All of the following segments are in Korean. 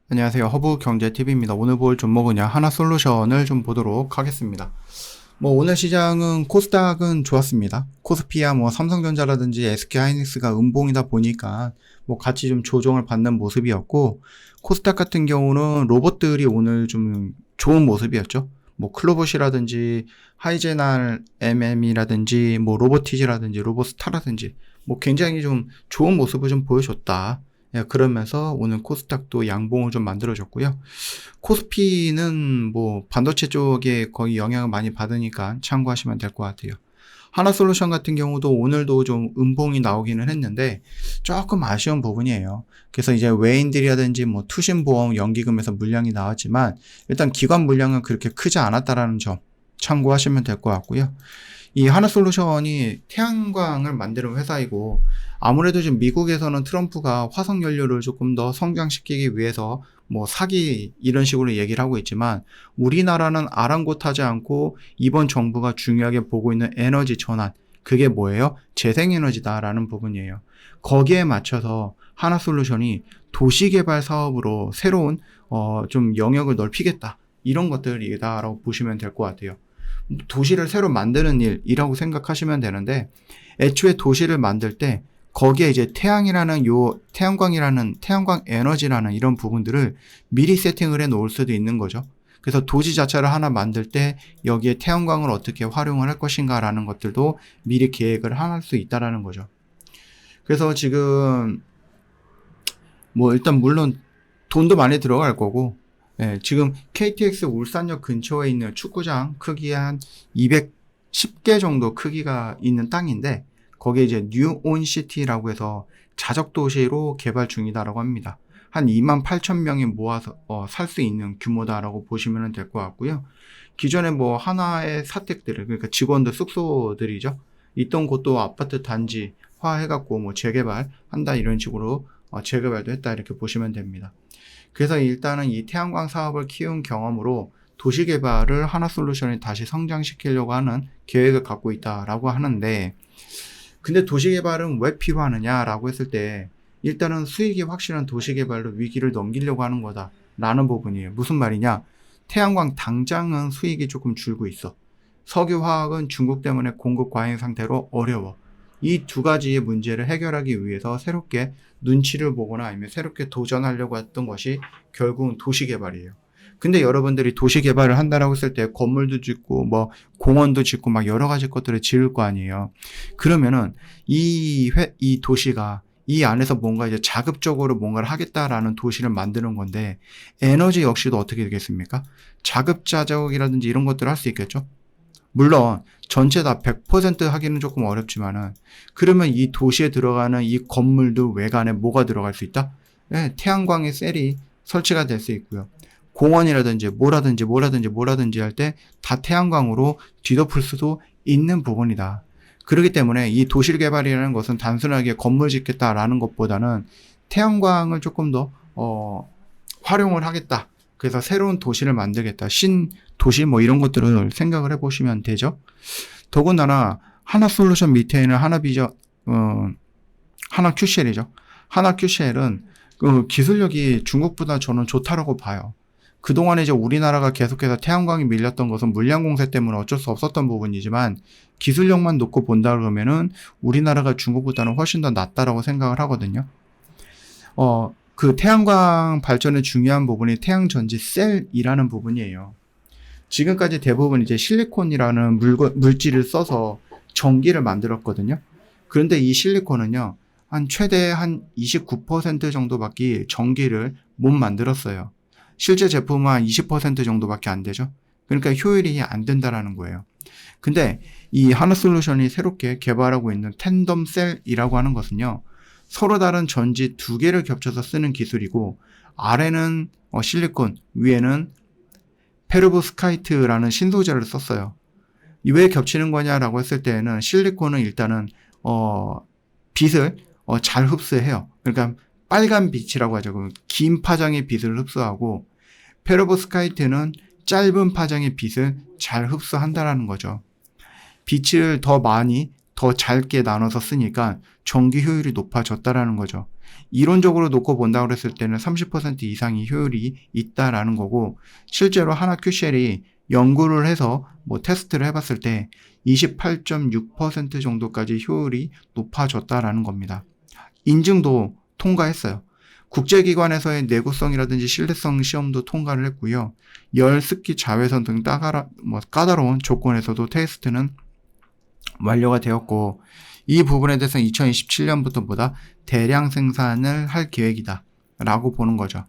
안녕하세요. 허브경제TV입니다. 오늘 볼 종목은 하나솔루션을 좀 보도록 하겠습니다. 오늘 시장은 코스닥은 좋았습니다. 코스피야 삼성전자라든지 SK하이닉스가 음봉이다 보니까 같이 좀 조정을 받는 모습이었고, 코스닥 같은 경우는 로봇들이 오늘 좀 좋은 모습이었죠. 클로봇이라든지 하이제날 MM이라든지 로보티지라든지 로보스타라든지 굉장히 좀 좋은 모습을 좀 보여줬다. 그러면서 오늘 코스닥도 양봉을 좀 만들어줬고요. 코스피는 반도체 쪽에 거의 영향을 많이 받으니까 참고하시면 될 것 같아요. 하나솔루션 같은 경우도 오늘도 좀 음봉이 나오기는 했는데 조금 아쉬운 부분이에요. 그래서 이제 외인들이라든지 투신보험 연기금에서 물량이 나왔지만 일단 기관 물량은 그렇게 크지 않았다라는 점 참고하시면 될 것 같고요. 이 하나솔루션이 태양광을 만드는 회사이고, 아무래도 지금 미국에서는 트럼프가 화석연료를 조금 더 성장시키기 위해서 사기 이런 식으로 얘기를 하고 있지만, 우리나라는 아랑곳하지 않고 이번 정부가 중요하게 보고 있는 에너지 전환, 그게 뭐예요? 재생에너지다라는 부분이에요. 거기에 맞춰서 하나솔루션이 도시개발 사업으로 새로운 좀 영역을 넓히겠다, 이런 것들이다라고 보시면 될 것 같아요. 도시를 새로 만드는 일이라고 생각하시면 되는데, 애초에 도시를 만들 때 거기에 이제 태양광 에너지라는 이런 부분들을 미리 세팅을 해 놓을 수도 있는 거죠. 그래서 도시 자체를 하나 만들 때 여기에 태양광을 어떻게 활용을 할 것인가라는 것들도 미리 계획을 할 수 있다라는 거죠. 그래서 지금 일단 물론 돈도 많이 들어갈 거고, 지금 KTX 울산역 근처에 있는 축구장 크기 한 210개 정도 크기가 있는 땅인데, 거기에 이제 뉴온시티라고 해서 자적도시로 개발 중이다라고 합니다. 한 28,000명이 모아서 살 수 있는 규모다라고 보시면 될 것 같고요. 기존에 하나의 사택들, 그러니까 직원들 숙소들이죠, 있던 곳도 아파트 단지화 해갖고 재개발한다, 이런 식으로 재개발도 했다, 이렇게 보시면 됩니다. 그래서 일단은 이 태양광 사업을 키운 경험으로 도시개발을 하나솔루션이 다시 성장시키려고 하는 계획을 갖고 있다라고 하는데, 근데 도시개발은 왜 필요하느냐라고 했을 때, 일단은 수익이 확실한 도시개발로 위기를 넘기려고 하는 거다라는 부분이에요. 무슨 말이냐? 태양광 당장은 수익이 조금 줄고 있어. 석유화학은 중국 때문에 공급 과잉 상태로 어려워. 이 두 가지의 문제를 해결하기 위해서 새롭게 눈치를 보거나 아니면 새롭게 도전하려고 했던 것이 결국은 도시개발이에요. 근데 여러분들이 도시개발을 한다라고 했을 때 건물도 짓고 공원도 짓고 여러 가지 것들을 지을 거 아니에요. 그러면은 이 도시가 이 안에서 뭔가 이제 자급적으로 뭔가를 하겠다라는 도시를 만드는 건데, 에너지 역시도 어떻게 되겠습니까? 자급자족이라든지 이런 것들을 할 수 있겠죠? 물론 전체 다 100% 하기는 조금 어렵지만은, 그러면 이 도시에 들어가는 이 건물도 외관에 뭐가 들어갈 수 있다? 태양광의 셀이 설치가 될 수 있고요. 공원이라든지 뭐라든지 할 때 다 태양광으로 뒤덮을 수도 있는 부분이다. 그렇기 때문에 이 도시 개발이라는 것은 단순하게 건물 짓겠다라는 것보다는 태양광을 조금 더 활용을 하겠다. 그래서 새로운 도시를 만들겠다. 신도시 이런 것들을 생각을 해보시면 되죠. 더군다나 하나솔루션 밑에 있는 하나QCL이죠. 하나QCL은 기술력이 중국보다 저는 좋다라고 봐요. 그동안에 이제 우리나라가 계속해서 태양광이 밀렸던 것은 물량 공세 때문에 어쩔 수 없었던 부분이지만, 기술력만 놓고 본다 그러면은 우리나라가 중국보다는 훨씬 더 낫다라고 생각을 하거든요. 그 태양광 발전의 중요한 부분이 태양전지 셀이라는 부분이에요. 지금까지 대부분 이제 실리콘이라는 물질을 써서 전기를 만들었거든요. 그런데 이 실리콘은요, 최대 29% 정도밖에 전기를 못 만들었어요. 실제 제품은 한 20% 정도밖에 안 되죠. 그러니까 효율이 안 된다라는 거예요. 근데 이 하나솔루션이 새롭게 개발하고 있는 텐덤셀이라고 하는 것은요, 서로 다른 전지 두 개를 겹쳐서 쓰는 기술이고, 아래는 실리콘, 위에는 페르보스카이트라는 신소재를 썼어요. 왜 겹치는 거냐라고 했을 때에는, 실리콘은 일단은 빛을 잘 흡수해요. 그러니까 빨간 빛이라고 하죠. 긴 파장의 빛을 흡수하고, 페로보스카이트는 짧은 파장의 빛을 잘 흡수한다라는 거죠. 빛을 더 많이 더 짧게 나눠서 쓰니까 전기 효율이 높아졌다라는 거죠. 이론적으로 놓고 본다고 했을 때는 30% 이상의 효율이 있다라는 거고, 실제로 하나 QCL이 연구를 해서 뭐 테스트를 해봤을 때 28.6% 정도까지 효율이 높아졌다라는 겁니다. 인증도 통과했어요. 국제기관에서의 내구성이라든지 신뢰성 시험도 통과를 했고요. 열, 습기, 자외선 등 까다로운 조건에서도 테스트는 완료가 되었고, 이 부분에 대해서 2027년부터보다 대량 생산을 할 계획이다 라고 보는 거죠.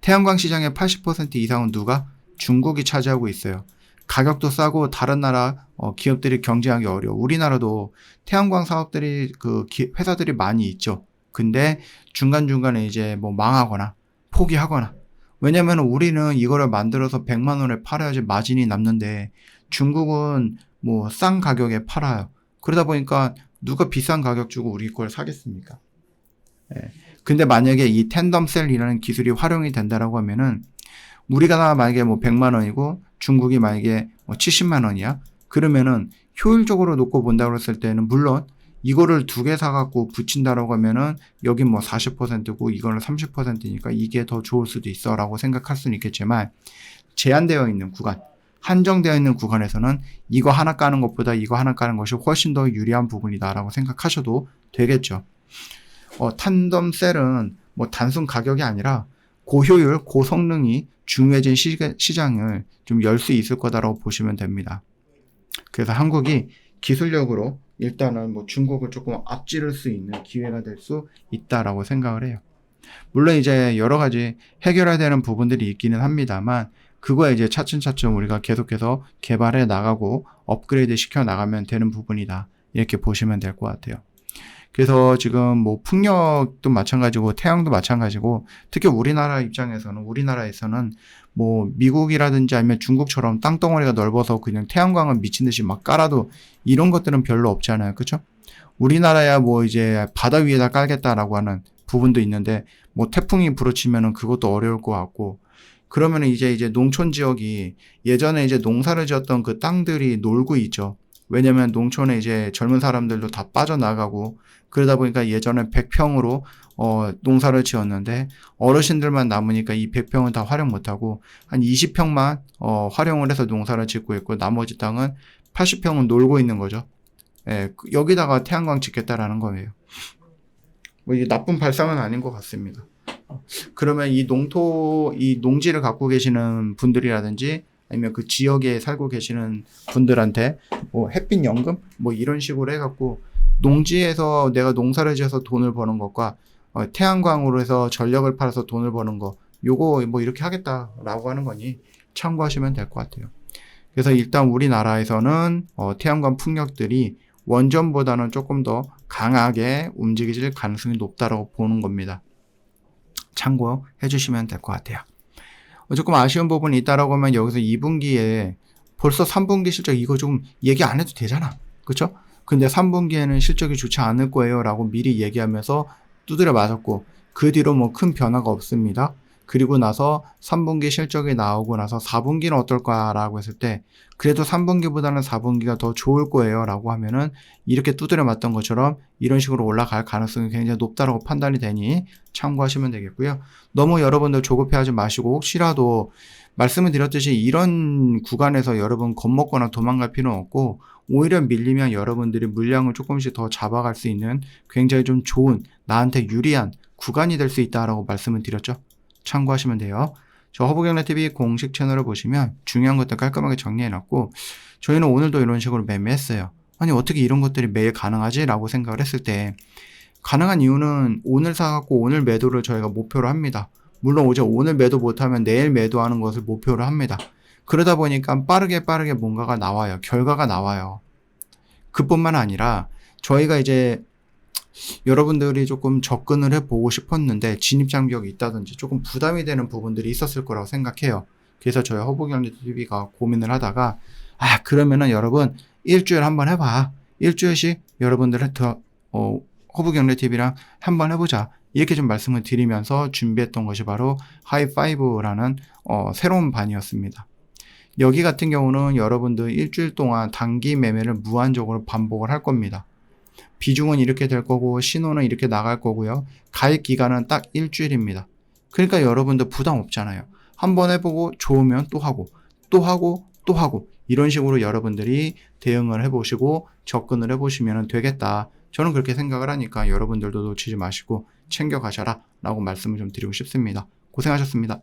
태양광 시장의 80% 이상은 누가? 중국이 차지하고 있어요. 가격도 싸고 다른 나라 기업들이 경쟁하기 어려워. 우리나라도 태양광 사업들이 회사들이 많이 있죠. 근데 중간중간에 이제 뭐 망하거나 포기하거나, 왜냐면 우리는 이거를 만들어서 100만 원에 팔아야지 마진이 남는데 중국은 뭐 싼 가격에 팔아요. 그러다 보니까 누가 비싼 가격 주고 우리 걸 사겠습니까? 예. 근데 만약에 이 텐덤셀이라는 기술이 활용이 된다라고 하면은, 우리가 만약에 뭐 100만 원이고 중국이 만약에 뭐 70만 원이야. 그러면은 효율적으로 놓고 본다고 했을 때는, 물론 이거를 두 개 사갖고 붙인다라고 하면은 여긴 뭐 40%고 이거는 30%니까 이게 더 좋을 수도 있어 라고 생각할 수는 있겠지만, 제한되어 있는 구간, 한정되어 있는 구간에서는 이거 하나 까는 것보다 이거 하나 까는 것이 훨씬 더 유리한 부분이다 라고 생각하셔도 되겠죠. 탄덤셀은 뭐 단순 가격이 아니라 고효율, 고성능이 중요해진 시장을 좀 열 수 있을 거다라고 보시면 됩니다. 그래서 한국이 기술력으로 일단은 뭐 중국을 조금 앞지를 수 있는 기회가 될 수 있다라고 생각을 해요. 물론 이제 여러 가지 해결해야 되는 부분들이 있기는 합니다만, 그거에 이제 차츰차츰 우리가 계속해서 개발해 나가고 업그레이드 시켜 나가면 되는 부분이다, 이렇게 보시면 될 것 같아요. 그래서 지금 뭐 풍력도 마찬가지고 태양도 마찬가지고, 특히 우리나라에서는 뭐 미국이라든지 아니면 중국처럼 땅덩어리가 넓어서 그냥 태양광을 미친 듯이 막 깔아도 이런 것들은 별로 없잖아요. 그렇죠? 우리나라야 뭐 이제 바다 위에다 깔겠다라고 하는 부분도 있는데, 뭐 태풍이 불어치면은 그것도 어려울 것 같고, 그러면은 이제 농촌 지역이 예전에 이제 농사를 지었던 그 땅들이 놀고 있죠. 왜냐면 농촌에 이제 젊은 사람들도 다 빠져나가고, 그러다 보니까 예전에 100평으로 농사를 지었는데 어르신들만 남으니까 이 100평은 다 활용 못하고 한 20평만 활용을 해서 농사를 짓고 있고, 나머지 땅은 80평은 놀고 있는 거죠. 예, 여기다가 태양광 짓겠다라는 거예요. 뭐 이게 나쁜 발상은 아닌 것 같습니다. 그러면 이 농지를 갖고 계시는 분들이라든지 아니면 그 지역에 살고 계시는 분들한테 뭐 햇빛 연금 뭐 이런 식으로 해갖고, 농지에서 내가 농사를 지어서 돈을 버는 것과 태양광으로 해서 전력을 팔아서 돈을 버는 거, 요거 뭐 이렇게 하겠다라고 하는 거니 참고하시면 될 것 같아요. 그래서 일단 우리나라에서는 태양광 풍력들이 원전보다는 조금 더 강하게 움직일 가능성이 높다라고 보는 겁니다. 참고해 주시면 될 것 같아요. 조금 아쉬운 부분이 있다라고 하면, 여기서 2분기에 벌써 3분기 실적 이거 좀 얘기 안 해도 되잖아. 그렇죠? 근데 3분기에는 실적이 좋지 않을 거예요 라고 미리 얘기하면서 두드려 맞았고, 그 뒤로 뭐 큰 변화가 없습니다. 그리고 나서 3분기 실적이 나오고 나서 4분기는 어떨까라고 했을 때, 그래도 3분기보다는 4분기가 더 좋을 거예요 라고 하면은 이렇게 두드려 맞던 것처럼 이런 식으로 올라갈 가능성이 굉장히 높다라고 판단이 되니 참고하시면 되겠고요. 너무 여러분들 조급해하지 마시고, 혹시라도 말씀을 드렸듯이 이런 구간에서 여러분 겁먹거나 도망갈 필요는 없고, 오히려 밀리면 여러분들이 물량을 조금씩 더 잡아갈 수 있는 굉장히 좀 좋은, 나한테 유리한 구간이 될 수 있다라고 말씀을 드렸죠. 참고하시면 돼요. 저 허브경제TV 공식 채널을 보시면 중요한 것들 깔끔하게 정리해놨고, 저희는 오늘도 이런 식으로 매매했어요. 아니 어떻게 이런 것들이 매일 가능하지? 라고 생각을 했을 때, 가능한 이유는 오늘 사갖고 오늘 매도를 저희가 목표로 합니다. 물론 오늘 매도 못하면 내일 매도하는 것을 목표로 합니다. 그러다 보니까 빠르게 뭔가가 나와요. 결과가 나와요. 그뿐만 아니라 저희가 이제 여러분들이 조금 접근을 해보고 싶었는데 진입장벽이 있다든지 조금 부담이 되는 부분들이 있었을 거라고 생각해요. 그래서 저희 허브경제TV가 고민을 하다가, 그러면은 여러분 일주일에 한번 해봐. 일주일씩 여러분들 허브경제TV랑 한번 해보자. 이렇게 좀 말씀을 드리면서 준비했던 것이 바로 하이파이브라는 새로운 반이었습니다. 여기 같은 경우는 여러분들 일주일 동안 단기 매매를 무한적으로 반복을 할 겁니다. 비중은 이렇게 될 거고 신호는 이렇게 나갈 거고요. 가입 기간은 딱 일주일입니다. 그러니까 여러분들 부담 없잖아요. 한번 해보고 좋으면 또 하고 또 하고 또 하고 이런 식으로 여러분들이 대응을 해보시고 접근을 해보시면 되겠다. 저는 그렇게 생각을 하니까 여러분들도 놓치지 마시고 챙겨가셔라 라고 말씀을 좀 드리고 싶습니다. 고생하셨습니다.